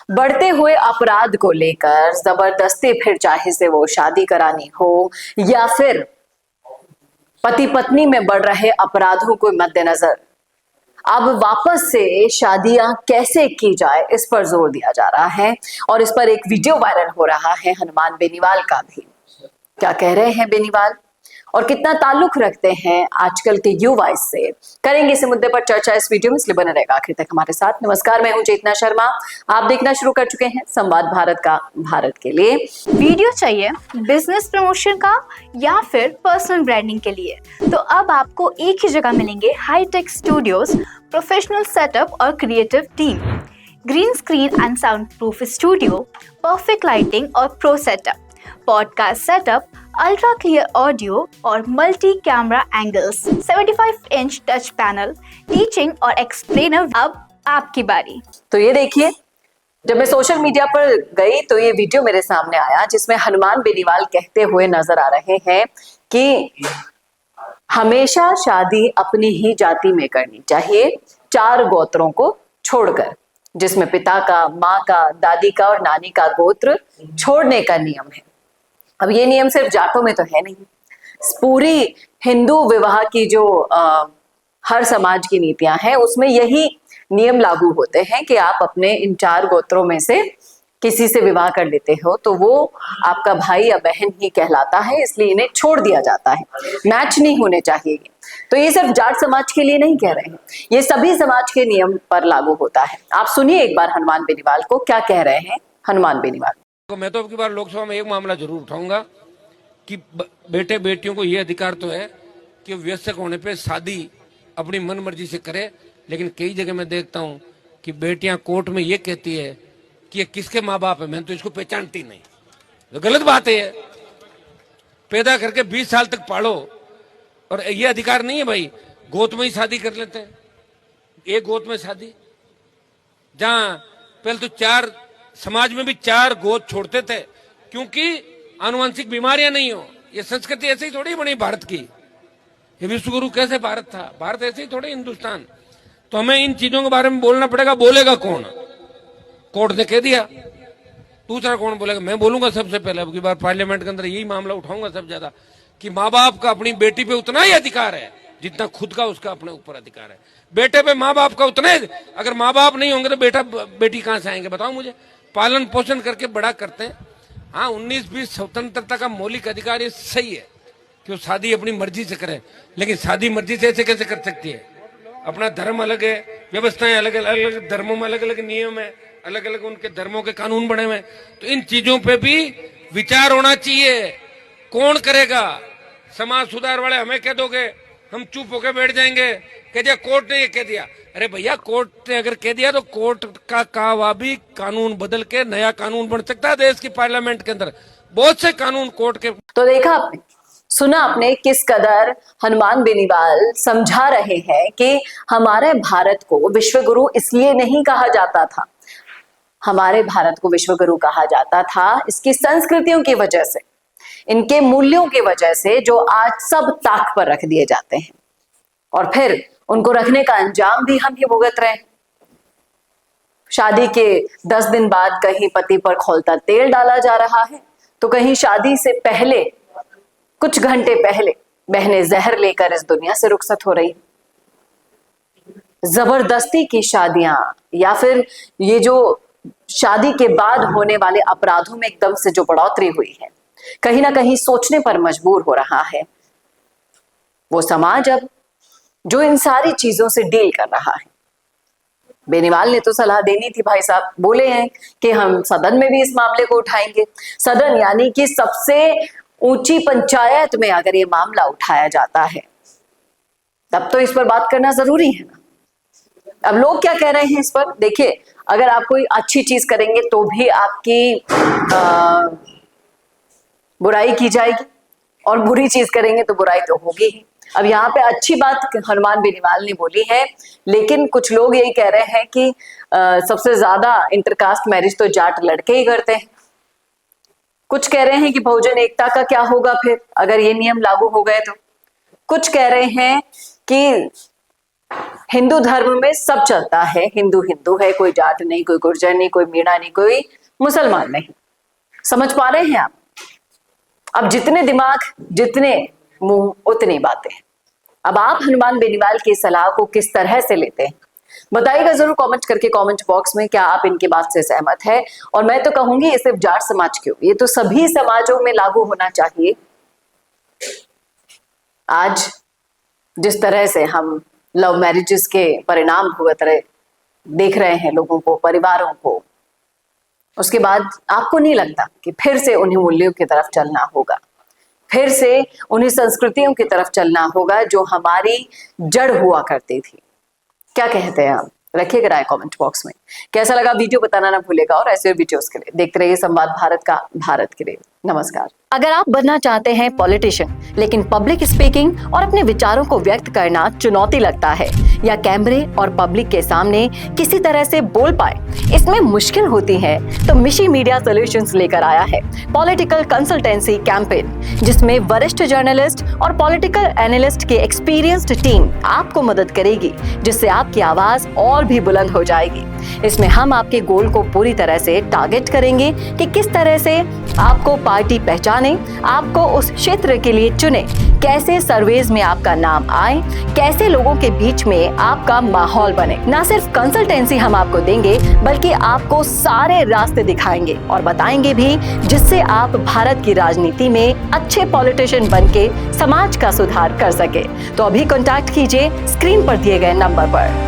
बढ़ते हुए अपराध को लेकर जबरदस्ती फिर चाहे से वो शादी करानी हो या फिर पति पत्नी में बढ़ रहे अपराधों को मद्देनजर अब वापस से शादियां कैसे की जाए इस पर जोर दिया जा रहा है। और इस पर एक वीडियो वायरल हो रहा है हनुमान बेनीवाल का भी। क्या कह रहे हैं बेनीवाल और कितना ताल्लुक रखते हैं आजकल के युवा इससे, करेंगे इस मुद्दे पर चर्चा इस वीडियो में, इसलिए बने रहेगा आखिर तक हमारे साथ। नमस्कार, मैं हूं चेतना शर्मा। आप देखना शुरू कर चुके हैं संवाद भारत का, भारत के लिए। वीडियो चाहिए बिजनेस प्रमोशन का या फिर पर्सनल ब्रांडिंग के लिए, तो अब आपको एक ही जगह मिलेंगे हाईटेक स्टूडियोज, प्रोफेशनल सेटअप और creative team, green screen and soundproof studio, perfect lighting और pro setup, podcast setup, ultra clear audio और multi camera angles, 75 inch touch panel, teaching और एक्सप्लेनर। अब आपकी बारी। तो ये देखिए, जब मैं सोशल मीडिया पर गई तो ये वीडियो मेरे सामने आया जिसमें हनुमान बेनीवाल कहते हुए नजर आ रहे हैं कि हमेशा शादी अपनी ही जाति में करनी चाहिए, 4 गोत्रों को छोड़कर, जिसमें पिता का, माँ का, दादी का और नानी का गोत्र छोड़ने का नियम है। अब ये नियम सिर्फ जाटों में तो है नहीं, पूरी हिंदू विवाह की जो हर समाज की नीतियां हैं उसमें यही नियम लागू होते हैं कि आप अपने इन 4 गोत्रों में से किसी से विवाह कर लेते हो तो वो आपका भाई या बहन ही कहलाता है, इसलिए इन्हें छोड़ दिया जाता है, मैच नहीं होने चाहिए। तो ये सिर्फ जाट समाज के लिए नहीं कह रहे हैं, ये सभी समाज के नियम पर लागू होता है। आप सुनिए एक बार हनुमान बेनीवाल को, क्या कह रहे हैं हनुमान बेनीवाल। तो मैं तो अब की बार लोकसभा में एक मामला जरूर उठाऊंगा कि बेटे बेटियों को यह अधिकार तो है कि वयस्क होने पे शादी अपनी मन मर्जी से करे, लेकिन कई जगह मैं देखता हूं कि बेटियां कोर्ट में ये कहती है कि ये किसके माँ बाप है, मैं तो इसको पहचानती नहीं। तो गलत बात है, पैदा करके 20 साल तक पालो और ये अधिकार नहीं है भाई, गोद में ही शादी कर लेते हैं, एक गोद में शादी, जहां पहले तो 4 समाज में भी 4 गोद छोड़ते थे क्योंकि आनुवंशिक बीमारियां नहीं हो। ये संस्कृति ऐसे ही थोड़ी बनी भारत की, ये विश्व गुरु कैसे भारत था, भारत ऐसे ही थोड़ी हिंदुस्तान। तो हमें इन चीजों के बारे में बोलना पड़ेगा। बोलेगा कौन? कोर्ट ने कह दिया, दूसरा कौन बोलेगा? मैं बोलूंगा सबसे पहले, अब की बार पार्लियामेंट के अंदर यही मामला उठाऊंगा सबसे ज्यादा कि माँ बाप का अपनी बेटी पे उतना ही अधिकार है जितना खुद का उसका अपने ऊपर अधिकार है। बेटे पे माँ बाप का उतना ही, अगर माँ बाप नहीं होंगे तो बेटा बेटी कहां से आएंगे बताओ मुझे? पालन पोषण करके बड़ा करते हैं। हाँ, 19-20 स्वतंत्रता का मौलिक अधिकार ये सही है कि वो शादी अपनी मर्जी से करें, लेकिन शादी मर्जी से ऐसे कैसे कर सकती है? अपना धर्म अलग है, व्यवस्थाएं अलग अलग, धर्मों में अलग अलग नियम है, अलग अलग उनके धर्मों के कानून बने हुए। तो इन चीजों पे भी विचार होना चाहिए। कौन करेगा? समाज सुधार वाले हमें कह दोगे, हम चुप होकर बैठ जाएंगे, कह दिया कोर्ट ने ये कह दिया। अरे भैया, कोर्ट ने अगर कह दिया तो कोर्ट का कहा भी कानून बदल के नया कानून बन सकता है। देश की पार्लियामेंट के अंदर बहुत से कानून कोर्ट के। तो देखा आपने, सुना आपने किस कदर हनुमान बेनीवाल समझा रहे हैं कि हमारे भारत को विश्व गुरु इसलिए नहीं कहा जाता था, हमारे भारत को विश्व गुरु कहा जाता था इसकी संस्कृतियों की वजह से, इनके मूल्यों की वजह से, जो आज सब ताक पर रख दिए जाते हैं और फिर उनको रखने का अंजाम भी हम ही भुगत रहे हैं। शादी के 10 दिन बाद कहीं पति पर खौलता तेल डाला जा रहा है तो कहीं शादी से पहले, कुछ घंटे पहले बहनें जहर लेकर इस दुनिया से रुखसत हो रही। जबरदस्ती की शादियां या फिर ये जो शादी के बाद होने वाले अपराधों में एकदम से जो बढ़ोतरी हुई है, कहीं ना कहीं सोचने पर मजबूर हो रहा है वो समाज अब जो इन सारी चीजों से डील कर रहा है। बेनीवाल ने तो सलाह देनी थी, भाई साहब बोले हैं कि हम सदन में भी इस मामले को उठाएंगे। सदन यानी कि सबसे ऊंची पंचायत में अगर ये मामला उठाया जाता है तब तो इस पर बात करना जरूरी है ना। अब लोग क्या कह रहे हैं इस पर, देखिए, अगर आप कोई अच्छी चीज करेंगे तो भी आपकी बुराई की जाएगी और बुरी चीज करेंगे तो बुराई तो होगी ही। अब यहाँ पे अच्छी बात हनुमान बेनीवाल ने बोली है, लेकिन कुछ लोग यही कह रहे हैं कि सबसे ज्यादा इंटरकास्ट मैरिज तो जाट लड़के ही करते हैं। कुछ कह रहे हैं कि बहुजन एकता का क्या होगा फिर अगर ये नियम लागू हो गए तो। कुछ कह रहे हैं कि हिंदू धर्म में सब चलता है, हिंदू हिंदू है, कोई जाट नहीं, कोई गुर्जर नहीं, कोई मीणा नहीं, कोई मुसलमान नहीं। समझ पा रहे हैं आप? अब जितने दिमाग जितने मुंह उतनी बातें। अब आप हनुमान बेनीवाल की सलाह को किस तरह से लेते हैं, बताइएगा जरूर कमेंट करके कमेंट बॉक्स में। क्या आप इनकी बात से सहमत है? और मैं तो कहूंगी ये सिर्फ जाट समाज क्यों, ये तो सभी समाजों में लागू होना चाहिए। आज जिस तरह से हम लव मैरिजेस के परिणाम भुगत रहे देख रहे हैं लोगों को, परिवारों को, उसके बाद आपको नहीं लगता कि फिर से उन्हीं मूल्यों की तरफ चलना होगा, फिर से उन्हीं संस्कृतियों की तरफ चलना होगा जो हमारी जड़ हुआ करती थी? क्या कहते हैं आप? रखिएगा राय कमेंट बॉक्स में। कैसा लगा वीडियो बताना ना भूलेगा, और ऐसे वीडियोस के लिए देखते रहिए संवाद भारत का, भारत के लिए। नमस्कार। अगर आप बनना चाहते हैं पॉलिटिशियन, लेकिन पब्लिक स्पीकिंग और अपने विचारों को व्यक्त करना चुनौती लगता है, या कैमरे और पब्लिक के सामने किसी तरह से बोल पाए इसमें मुश्किल होती है, तो मिशी मीडिया सॉल्यूशंस लेकर आया है पॉलिटिकल कंसल्टेंसी कैंपेन, जिसमें वरिष्ठ जर्नलिस्ट और पॉलिटिकल एनालिस्ट की एक्सपीरियंस्ड टीम आपको मदद करेगी, जिससे आपकी आवाज और भी बुलंद हो जाएगी। इसमें हम आपके गोल को पूरी तरह से टारगेट करेंगे कि किस तरह से आपको पार्टी पहचाने, आपको उस क्षेत्र के लिए चुने, कैसे सर्वेज में आपका नाम आए, कैसे लोगों के बीच में आपका माहौल बने। ना सिर्फ कंसल्टेंसी हम आपको देंगे, बल्कि आपको सारे रास्ते दिखाएंगे और बताएंगे भी, जिससे आप भारत की राजनीति में अच्छे पॉलिटिशियन बनके समाज का सुधार कर सके। तो अभी कॉन्टैक्ट कीजिए स्क्रीन पर दिए गए नंबर पर।